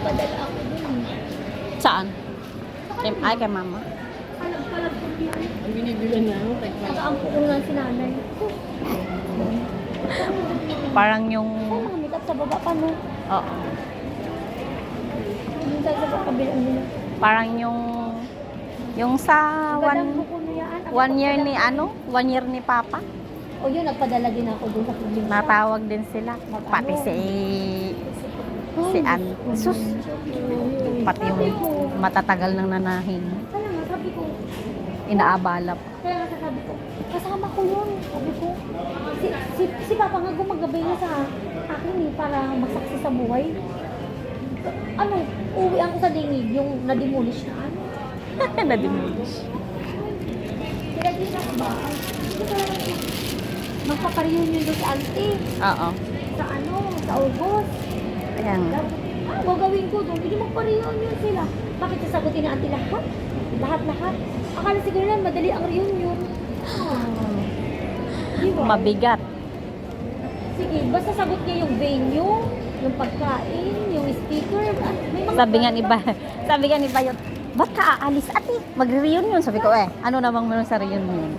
nagpadala ako dun. Saan? Ay, kay mama. Palag-palag ko yan. Ang binibilan na ako, Nakaampo ko nga si nanay. Parang yung... Saan mami? Tapos sa baba pa no? Oo. Yung sa baba kabilang nila. Parang yung... Yung sa Magandang buko na yan. Ako 1 year ni pagpadala- ano? 1 year ni Papa. O yun, nagpadala din ako dun sa probinsya. Natawag din sila. Pati si Ann. Sus. Pati yung matatagal ng nanahin. Kaya nga, sabi ko, Inaabala pa. kaya nga sabi ko, kasama ko yun. Sabi ko, si Papa nga gumagabay na sa akin eh, para masaksi sa buhay. Ano, uwi ako sa dingig, yung na-demolish na ano. Na-demolish. Pinaginas ba? Magpapareunion doon sa auntie. Oo. Sa ano, sa August. Ayan. Gagawin ko doon, hindi magpa-reunion sila. Bakit sasagutin na auntie lahat? Lahat-lahat. Akala siguro lang, madali ang reunion. Diba? Mabigat. Sige, basta sagot niya yung venue, yung pagkain, yung speaker. May mga Sabi nga ni Bayot, ba't ka aalis ate? Magre-reunion. Sabi ko ano namang meron sa reunion?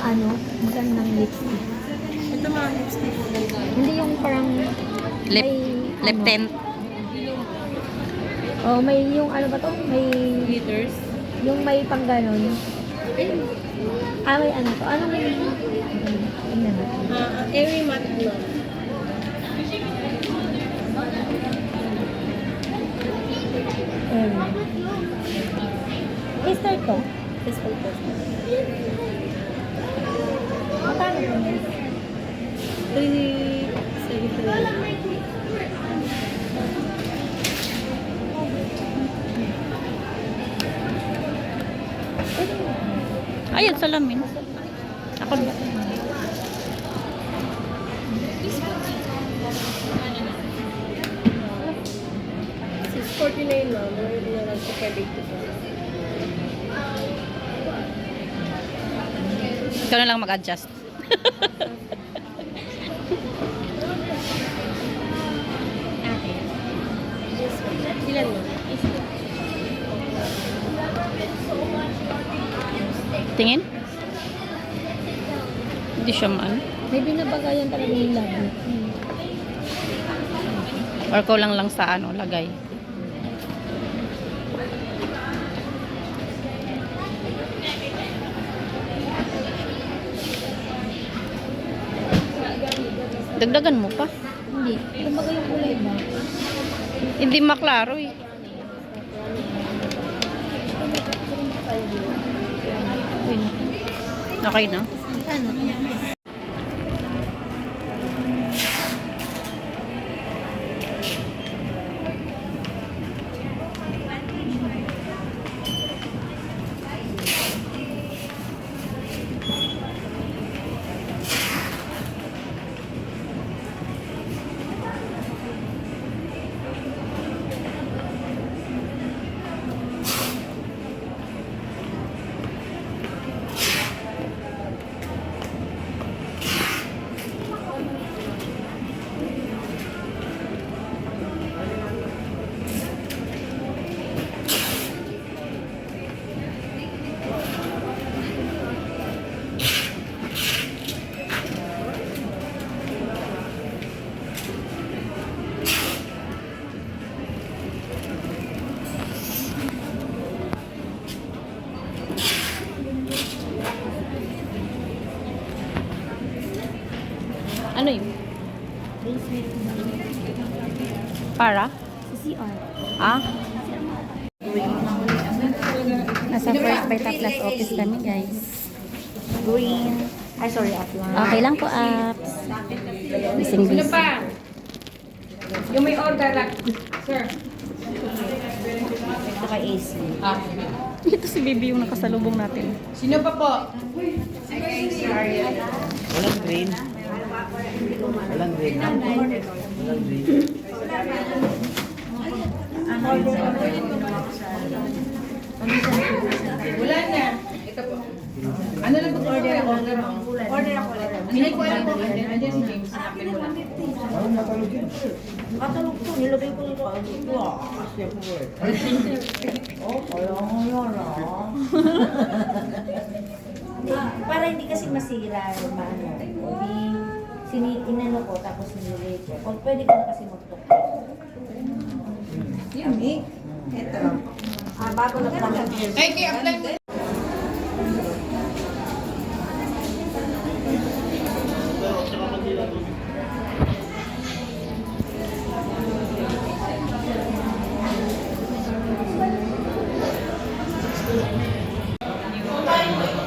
ano, magandang lipstick. Ito mga lipstick ko ganda. Hindi yung parang Lip, may, lip ano, tint. Oh, may yung ano ba to? May Glitters. yung may pang ganon. May ano to? Ano may tingnan natin. Airy matte blonde. Mister to? This one first. Magkano to? 373. Ayun, salamin. Ako, This is 49 lang. Meron na lang sa 582. ikaw na lang mag-adjust. Ilan mo? Tingin? Hindi siya maan. May binabagayan talaga yung labi. Or kulang lang sa ano, lagay. Dagdagan mo pa. Hindi. Kumbaga yung kulay ba? Hindi maklaro eh. Okay na. Ano? Ano yun? Basement. Para? Sa CR. Ah? Nasa First Bite Plus office kami, guys. Green. Ay, sorry, ate. Okay lang po, apps. Busy. Yung may order lang. Sir. Ito kay AC. Ah. Ito si Bibi yung nakasalubong natin. Sino pa po? Walang green. Walang green. Walang green. Wala na. Ito po. Ano lang po order ako? Order ako ulit. Hindi ko alam po. Andiyan si James. Hanapin mo lang. Katalog ko, nilagay ko nito. Ito ah, kasi po eh. Oh, kaya nga para hindi kasi masira yung maano. Inano ko, tapos nilagay ko. O pwede ko na kasi magtok. Yummy. Ito. Bago na pala. Ay, kaya apply mo.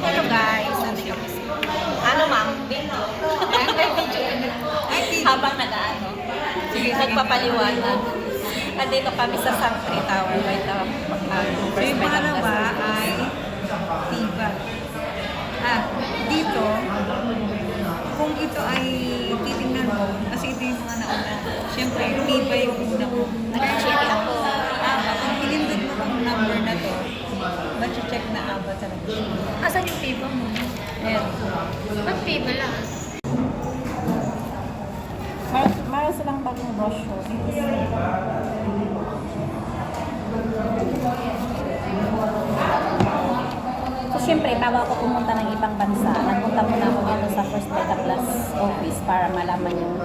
Hello guys, nandito kami sa... Ano ma'am? Video. Habang nag-ano. Sige, nagpapaliwanag. Nandito kami sa Sangkri Tower by the So yung pangalawa ay tiba. Dito, kung ito ay titingnan mo, kasi ito yung mga nauna, syempre, tiba yung una ko. Nag-check ako. Kung pinindot mo ang number na to, check na aba talaga. Asan yung paper mo? Ayan. Ba't paper lang? Meron silang bagong brochure. So, syempre, bago ako pumunta ng ibang bansa, nagpunta muna ako dito sa First Beta Plus office para malaman yung,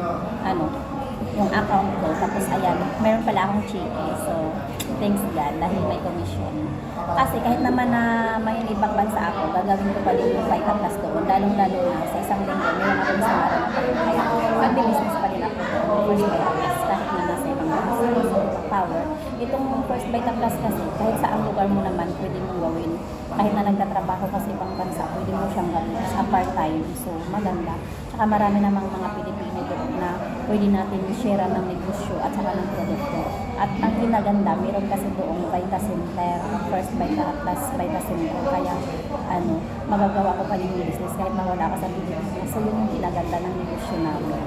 yung account ko. Tapos, ayan, meron pala akong cheque. So, thanks God, dahil may commission. Kasi kahit naman na may ibang bansa ako, gagawin ko pa din yung Vita Plus doon. Lalong-lalo na sa isang linggo, meron ako isang araw na pag kaya mag-business pa rin ako doon. First Vita Plus, kahit na nasa ibang bansa, sa ibang power. Itong First Vita Plus kasi, kahit sa ang lugar mo naman, pwede mong gawin. Kahit na nagtatrabaho ka sa ibang bansa, pwede mo siyang gawin sa part-time. So, maganda. Tsaka marami namang mga Pilipino doon na pwede natin i-share ng negosyo at saka ng produkto. At ang kinaganda, meron kasi doong Vita Center, First Vita Plus Vita Center. Kaya, magagawa ko pa din yung business kahit mawala ka sa Pilipinas. So, yun yung kinaganda ng negosyo namin.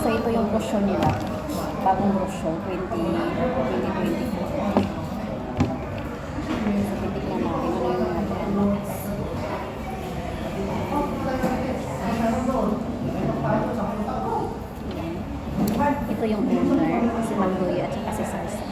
So, ito yung brochure nila. Bagong brochure, 2024. So, titignan natin ano yung mga products. Ito yung owner, si Magdoy at saka si Sarsa.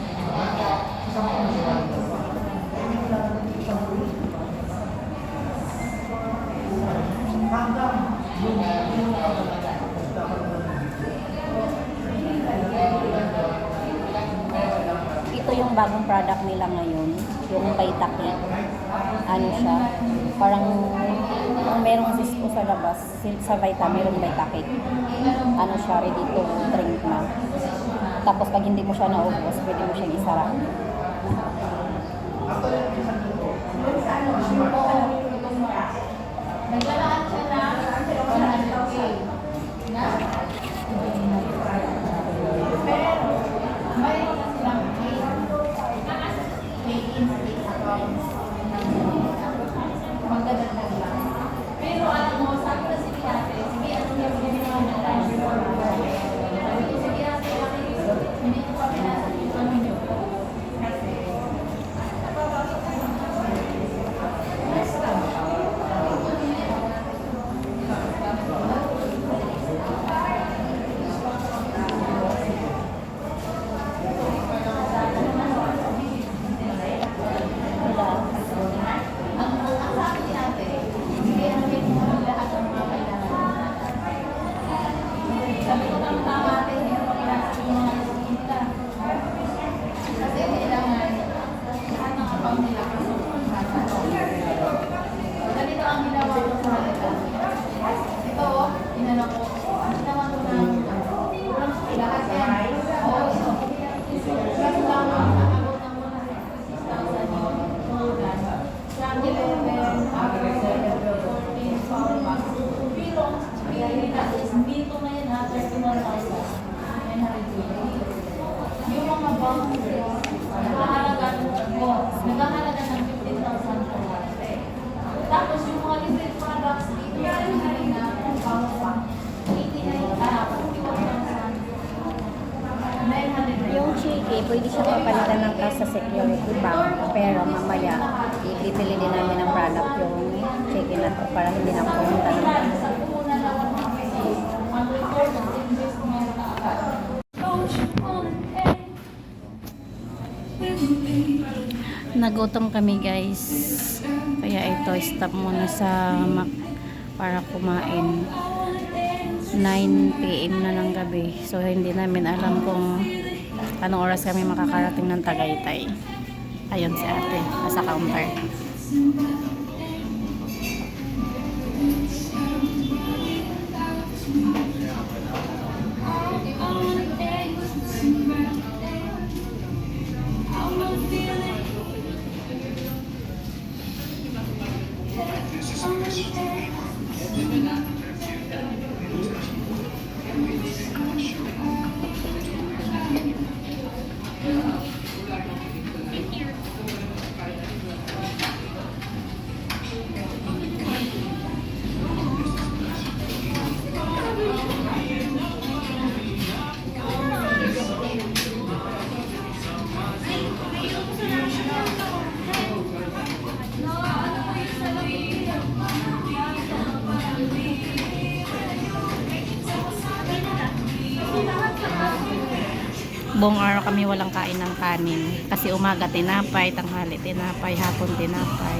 Ito yung bagong product nila ngayon, yung Vita Cake. Ano siya, parang merong cisco sa labas, sa Vita, merong Vita Cake. Ano siya, ready to drink na. Tapos pag hindi mo siya naubos, pwede mo siyang isara. Nagkahalaga ng 15,000 per month. Tapos yung mga libre products dito, yung na pang 89,000. cheque, pwede siya papalitan ng cash sa security bank. Pero mamaya, ipipili din namin ng product yung cheque na to para hindi na pumunta ng bank. Nagutom kami guys. Kaya ito, stop muna sa Mac para kumain. 9 PM na ng gabi. So hindi namin alam kung anong oras kami makakarating ng Tagaytay. Ayun si ate, nasa counter. Buong araw kami walang kain ng kanin. Kasi umaga tinapay, tanghali tinapay, hapon tinapay.